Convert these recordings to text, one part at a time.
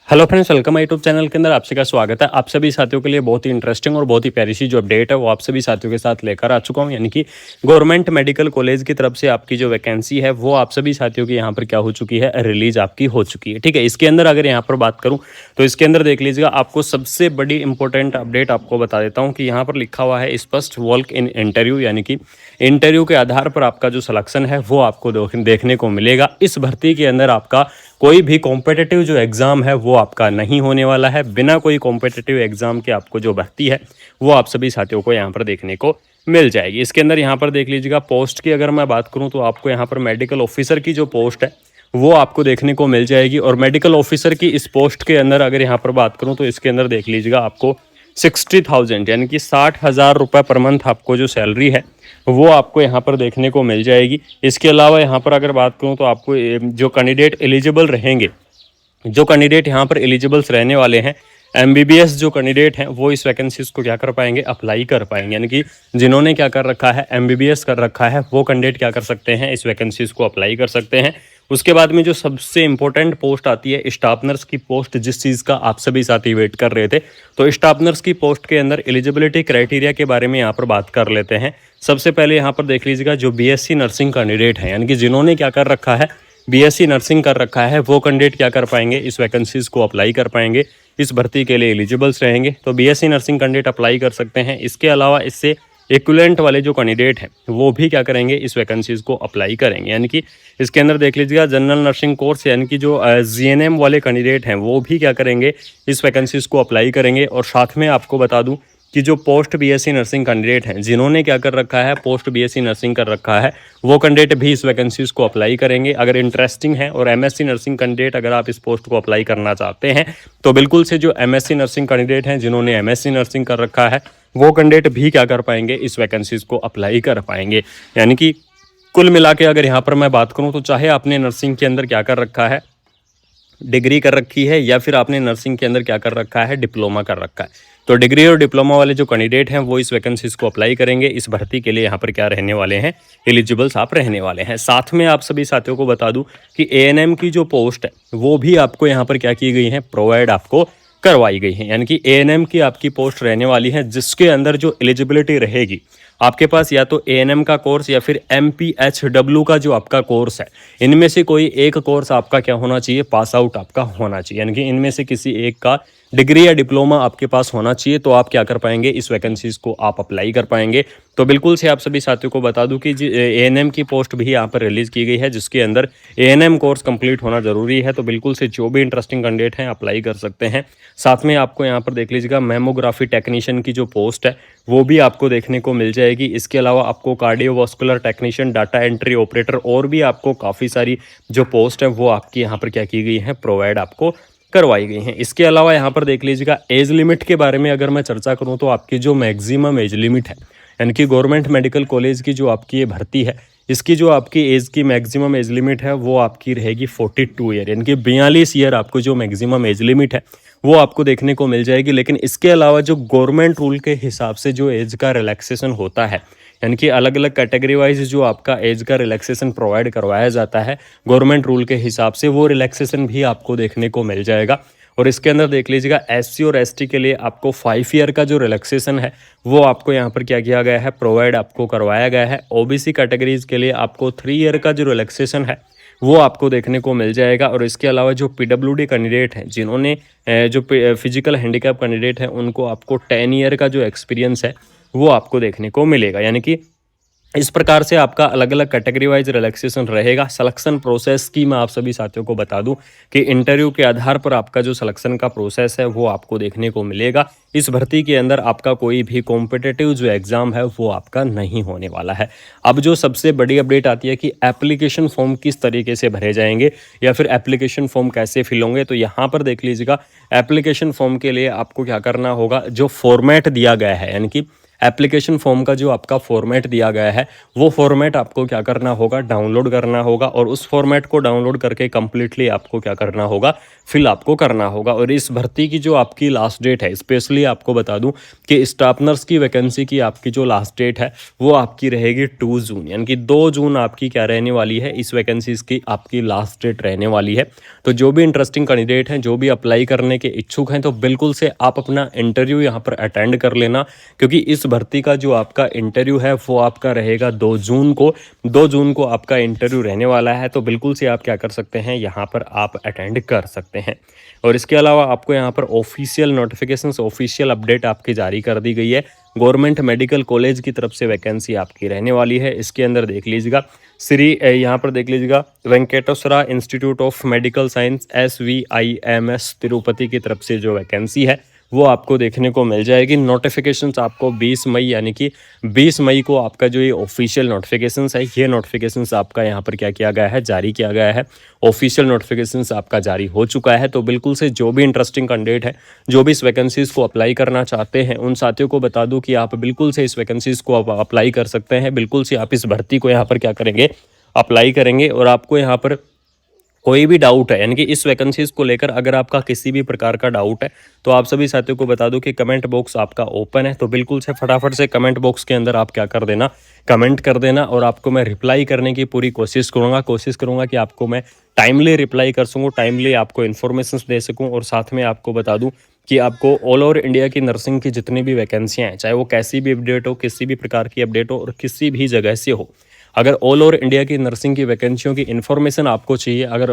Hello friends, welcome my YouTube channel के अंदर आप सभी का स्वागत है। आप सभी साथियों के लिए बहुत ही इंटरेस्टिंग और बहुत ही प्यारी सी जो अपडेट है वो आप सभी साथियों के साथ लेकर आ चुका हूं। यानी कि गवर्नमेंट मेडिकल कॉलेज की तरफ से आपकी जो वैकेंसी है वो आप सभी साथियों की यहां पर क्या हो चुकी है, रिलीज आपकी हो चुकी है। ठीक है, इसके अंदर अगर यहाँ पर बात करूँ तो इसके अंदर देख लीजिएगा, आपको सबसे बड़ी इंपॉर्टेंट अपडेट आपको बता देता हूँ कि यहाँ पर लिखा हुआ है स्पष्ट वॉक इन इंटरव्यू, यानी कि इंटरव्यू के आधार पर आपका जो सिलेक्शन है वो आपको देखने को मिलेगा। इस भर्ती के अंदर आपका कोई भी कॉम्पिटिटिव जो एग्ज़ाम है वो आपका नहीं होने वाला है। बिना कोई कॉम्पिटिटिव एग्ज़ाम के आपको जो भर्ती है वो आप सभी साथियों को यहाँ पर देखने को मिल जाएगी। इसके अंदर यहाँ पर देख लीजिएगा, पोस्ट की अगर मैं बात करूँ तो आपको यहाँ पर मेडिकल ऑफिसर की जो पोस्ट है वो आपको देखने को मिल जाएगी। और मेडिकल ऑफिसर की इस पोस्ट के अंदर अगर यहाँ पर बात करूँ तो इसके अंदर देख लीजिएगा, आपको 60,000 यानी कि 60,000 रुपये पर मंथ आपको जो सैलरी है वो आपको यहाँ पर देखने को मिल जाएगी। इसके अलावा यहाँ पर अगर बात करूँ तो आपको जो कैंडिडेट एलिजिबल रहेंगे, जो कैंडिडेट यहाँ पर एलिजिबल्स रहने वाले हैं, एमबीबीएस जो कैंडिडेट हैं वो इस वैकेंसीज को क्या कर पाएंगे, अप्लाई कर पाएंगे। यानी कि जिन्होंने क्या कर रखा है, एमबीबीएस कर रखा है, वो कैंडिडेट क्या कर सकते हैं, इस वैकेंसीज को अप्लाई कर सकते हैं। उसके बाद में जो सबसे इंपॉर्टेंट पोस्ट आती है स्टाफ नर्स की पोस्ट, जिस चीज़ का आप सभी साथी वेट कर रहे थे। तो स्टाफ नर्स की पोस्ट के अंदर एलिजिबिलिटी क्राइटेरिया के बारे में यहाँ पर बात कर लेते हैं। सबसे पहले यहाँ पर देख लीजिएगा, जो बीएससी नर्सिंग कैंडिडेट है, यानी कि जिन्होंने क्या कर रखा है, बीएससी नर्सिंग कर रखा है, वो कैंडिडेट क्या कर पाएंगे, इस वैकेंसीज को अप्लाई कर पाएंगे, इस भर्ती के लिए एलिजिबल्स रहेंगे। तो बीएससी नर्सिंग कैंडिडेट अप्लाई कर सकते हैं। इसके अलावा इससे इक्विवेलेंट वाले जो कैंडिडेट हैं वो भी क्या करेंगे, इस वैकेंसीज को अप्लाई करेंगे। यानी कि इसके अंदर देख लीजिएगा, जनरल नर्सिंग कोर्स यानी कि जो जीएनएम वाले कैंडिडेट हैं वो भी क्या करेंगे, इस वैकेंसीज को अप्लाई करेंगे। और साथ में आपको बता दूं कि जो पोस्ट बीएससी नर्सिंग कैंडिडेट हैं, जिन्होंने क्या कर रखा है, पोस्ट बीएससी नर्सिंग कर रखा है, वो कैंडिडेट भी इस वैकेंसीज को अप्लाई करेंगे अगर इंटरेस्टिंग है। और एमएससी नर्सिंग कैंडिडेट अगर आप इस पोस्ट को अप्लाई करना चाहते हैं तो बिल्कुल से जो एमएससी नर्सिंग कैंडिडेट हैं, जिन्होंने एमएससी नर्सिंग कर रखा है, वो कैंडिडेट भी क्या कर पाएंगे, इस वैकेंसीज को अप्लाई कर पाएंगे। यानी कि कुल मिला के अगर यहाँ पर मैं बात करूँ तो चाहे आपने नर्सिंग के अंदर क्या कर रखा है, डिग्री कर रखी है, या फिर आपने नर्सिंग के अंदर क्या कर रखा है, डिप्लोमा कर रखा है, तो डिग्री और डिप्लोमा वाले जो कैंडिडेट हैं वो इस वैकेंसीज को अप्लाई करेंगे। इस भर्ती के लिए यहाँ पर क्या रहने वाले हैं, एलिजिबल्स आप रहने वाले हैं। साथ में आप सभी साथियों को बता दूं कि एएनएम की जो पोस्ट है वो भी आपको यहाँ पर क्या की गई है, प्रोवाइड आपको करवाई गई है। यानी कि एएनएम की आपकी पोस्ट रहने वाली है, जिसके अंदर जो एलिजिबिलिटी रहेगी, आपके पास या तो एएनएम का कोर्स या फिर एमपीएचडब्ल्यू का जो आपका कोर्स है, इनमें से कोई एक कोर्स आपका क्या होना चाहिए, पास आउट आपका होना चाहिए। यानी कि इनमें से किसी एक का डिग्री या डिप्लोमा आपके पास होना चाहिए, तो आप क्या कर पाएंगे, इस वैकेंसीज को आप अप्लाई कर पाएंगे। तो बिल्कुल से आप सभी साथियों को बता दूं कि एएनएम की पोस्ट भी यहाँ पर रिलीज की गई है, जिसके अंदर एएनएम कोर्स कंप्लीट होना जरूरी है। तो बिल्कुल से जो भी इंटरेस्टिंग कैंडिडेट हैं अप्लाई कर सकते हैं। साथ में आपको यहाँ पर देख लीजिएगा, मेमोग्राफी टेक्नीशियन की जो पोस्ट है वो भी आपको देखने को मिल जाएगी। इसके अलावा आपको cardiovascular technician, data entry operator और भी आपको काफ़ी सारी जो पोस्ट है वो आपकी यहाँ पर क्या की गई है, प्रोवाइड आपको करवाई गई हैं। इसके अलावा यहाँ पर देख लीजिएगा, एज लिमिट के बारे में अगर मैं चर्चा करूँ तो आपकी जो मैक्सिमम एज लिमिट है, यानी कि गवर्नमेंट मेडिकल कॉलेज की जो आपकी ये भर्ती है, इसकी जो आपकी एज की मैक्सिमम एज लिमिट है वो आपकी रहेगी 42 ईयर, यानी कि 42 ईयर आपको जो मैक्सिमम एज लिमिट है वो आपको देखने को मिल जाएगी। लेकिन इसके अलावा जो गवर्नमेंट रूल के हिसाब से जो एज का रिलैक्सेशन होता है, यानी कि अलग अलग कैटेगरी वाइज जो आपका एज का रिलैक्सेशन प्रोवाइड करवाया जाता है गवर्नमेंट रूल के हिसाब से, वो रिलैक्सेशन भी आपको देखने को मिल जाएगा। और इसके अंदर देख लीजिएगा, एससी और एसटी के लिए आपको 5 ईयर का जो रिलैक्सेशन है वो आपको यहाँ पर क्या किया गया है, प्रोवाइड आपको करवाया गया है। ओबीसी कैटेगरीज के लिए आपको 3 ईयर का जो रिलैक्सेशन है वो आपको देखने को मिल जाएगा। और इसके अलावा जो पीडब्ल्यूडी कैंडिडेट हैं, जिन्होंने जो फिजिकल हैंडीकैप कैंडिडेट हैं, उनको आपको 10 ईयर का जो एक्सपीरियंस है वो आपको देखने को मिलेगा। यानी कि इस प्रकार से आपका अलग अलग कैटेगरी वाइज रिलैक्सेशन रहेगा। सिलेक्शन प्रोसेस की मैं आप सभी साथियों को बता दूं कि इंटरव्यू के आधार पर आपका जो सिलेक्शन का प्रोसेस है वो आपको देखने को मिलेगा। इस भर्ती के अंदर आपका कोई भी कॉम्पिटिटिव जो एग्ज़ाम है वो आपका नहीं होने वाला है। अब जो सबसे बड़ी अपडेट आती है कि एप्लीकेशन फॉर्म किस तरीके से भरे जाएंगे या फिर एप्लीकेशन फॉर्म कैसे फिल होंगे, तो यहाँ पर देख लीजिएगा, एप्लीकेशन फॉर्म के लिए आपको क्या करना होगा, जो फॉर्मेट दिया गया है, यानी कि एप्लीकेशन फॉर्म का जो आपका फॉर्मेट दिया गया है वो फॉर्मेट आपको क्या करना होगा, डाउनलोड करना होगा और उस फॉर्मेट को डाउनलोड करके कंप्लीटली आपको क्या करना होगा, फिल आपको करना होगा। और इस भर्ती की जो आपकी लास्ट डेट है, स्पेशली आपको बता दूं कि स्टाफ नर्स की वैकेंसी की आपकी जो लास्ट डेट है वो आपकी रहेगी 2 जून, यानी कि 2 जून आपकी क्या रहने वाली है, इस वैकेंसीज की आपकी लास्ट डेट रहने वाली है। तो जो भी इंटरेस्टिंग कैंडिडेट हैं, जो भी अप्लाई करने के इच्छुक हैं, तो बिल्कुल से आप अपना इंटरव्यू यहाँ पर अटेंड कर लेना, क्योंकि इस भर्ती का जो आपका इंटरव्यू है वो आपका रहेगा 2 जून को। 2 जून को आपका इंटरव्यू रहने वाला है, तो बिल्कुल से आप क्या कर सकते हैं, यहाँ पर आप अटेंड कर सकते हैं। और इसके अलावा आपको यहाँ पर ऑफिशियल नोटिफिकेशंस, ऑफिशियल अपडेट आपकी जारी कर दी गई है। गवर्नमेंट मेडिकल कॉलेज की तरफ से वैकेंसी आपकी रहने वाली है। इसके अंदर देख लीजिएगा यहाँ पर देख लीजिएगा Venkateswara institute of medical science SVIMS Tirupati की तरफ से जो वैकेंसी है वो आपको देखने को मिल जाएगी। नोटिफिकेशंस आपको 20 मई यानी कि 20 मई को आपका जो ये ऑफिशियल नोटिफिकेशंस है, ये नोटिफिकेशंस आपका यहाँ पर क्या किया गया है, जारी किया गया है। ऑफिशियल नोटिफिकेशंस आपका जारी हो चुका है। तो बिल्कुल से जो भी इंटरेस्टिंग कैंडिडेट है, जो भी इस वैकेंसीज़ को अप्लाई करना चाहते हैं, उन साथियों को बता दूं कि आप बिल्कुल से इस वैकेंसीज़ को अप्लाई कर सकते हैं। बिल्कुल से आप इस भर्ती को यहाँ पर क्या करेंगे, अप्लाई करेंगे। और आपको यहाँ पर कोई भी डाउट है, यानी कि इस वैकेंसीज को लेकर अगर आपका किसी भी प्रकार का डाउट है, तो आप सभी साथियों को बता दूं कि कमेंट बॉक्स आपका ओपन है। तो बिल्कुल से फटाफट से कमेंट बॉक्स के अंदर आप क्या कर देना, कमेंट कर देना और आपको मैं रिप्लाई करने की पूरी कोशिश करूंगा कि आपको मैं टाइमली रिप्लाई कर सकूँ, टाइमली आपको इन्फॉर्मेशन दे सकूँ। और साथ में आपको बता दूँ कि आपको ऑल ओवर इंडिया की नर्सिंग की जितनी भी वैकेंसियाँ हैं, चाहे वो कैसी भी अपडेट हो, किसी भी प्रकार की अपडेट हो और किसी भी जगह से हो, अगर ऑल ओवर इंडिया की नर्सिंग की वैकेंसियों की इन्फॉर्मेशन आपको चाहिए, अगर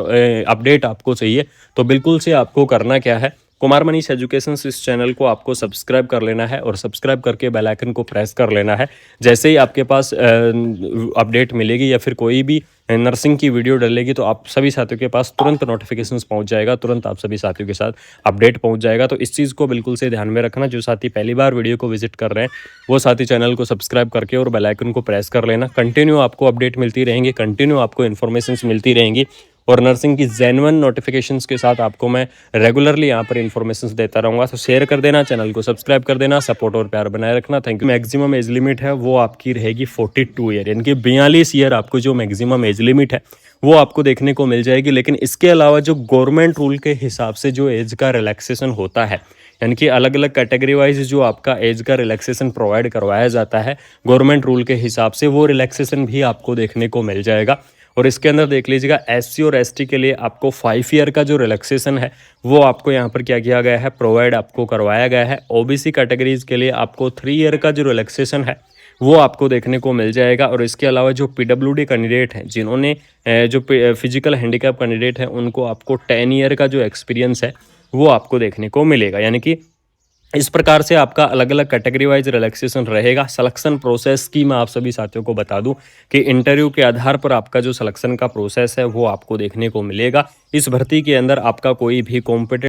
अपडेट आपको चाहिए, तो बिल्कुल से आपको करना क्या है, कुमार मनीष एजुकेशन इस चैनल को आपको सब्सक्राइब कर लेना है और सब्सक्राइब करके बेल आइकन को प्रेस कर लेना है। जैसे ही आपके पास अपडेट मिलेगी या फिर कोई भी नर्सिंग की वीडियो डलेगी, तो आप सभी साथियों के पास तुरंत नोटिफिकेशंस पहुंच जाएगा, तुरंत आप सभी साथियों के साथ अपडेट पहुंच जाएगा। तो इस चीज़ को बिल्कुल से ध्यान में रखना। जो साथी पहली बार वीडियो को विजिट कर रहे हैं, वो साथी चैनल को सब्सक्राइब करके और बेल आइकन को प्रेस कर लेना। कंटिन्यू आपको अपडेट मिलती रहेंगी, कंटिन्यू आपको इन्फॉर्मेशन मिलती रहेंगी और नर्सिंग की जेन्युइन नोटिफिकेशंस के साथ आपको मैं रेगुलरली यहाँ पर इन्फॉर्मेशंस देता रहूँगा। तो शेयर कर देना, चैनल को सब्सक्राइब कर देना, सपोर्ट और प्यार बनाए रखना। Thank you. Maximum age limit है वो आपकी रहेगी 42 ईयर, यानी कि 42 ईयर आपको जो मैक्सिमम एज लिमिट है वो आपको देखने को मिल जाएगी। लेकिन इसके अलावा जो गवर्नमेंट रूल के हिसाब से जो एज का रिलैक्सेशन होता है, यानी कि अलग अलग कैटेगरी वाइज जो आपका एज का रिलैक्सेशन प्रोवाइड करवाया जाता है गवर्नमेंट रूल के हिसाब से, वो रिलैक्सेशन भी आपको देखने को मिल जाएगा। और इसके अंदर देख लीजिएगा SC और ST के लिए आपको 5 ईयर का जो रिलैक्सेशन है वो आपको यहाँ पर क्या किया गया है, प्रोवाइड आपको करवाया गया है। OBC कैटेगरीज के लिए आपको 3 ईयर का जो रिलैक्सेशन है वो आपको देखने को मिल जाएगा। और इसके अलावा जो PWD कैंडिडेट हैं, जिन्होंने जो फिजिकल हैंडीकैप कैंडिडेट हैं, उनको आपको 10 ईयर का जो एक्सपीरियंस है वो आपको देखने को मिलेगा। यानी कि इस प्रकार से आपका अलग अलग कैटेगरी वाइज रिलैक्सेशन रहेगा। सिलेक्शन प्रोसेस की मैं आप सभी साथियों को बता दूं कि इंटरव्यू के आधार पर आपका जो सिलेक्शन का प्रोसेस है वो आपको देखने को मिलेगा। इस भर्ती के अंदर आपका कोई भी कॉम्पिटेंट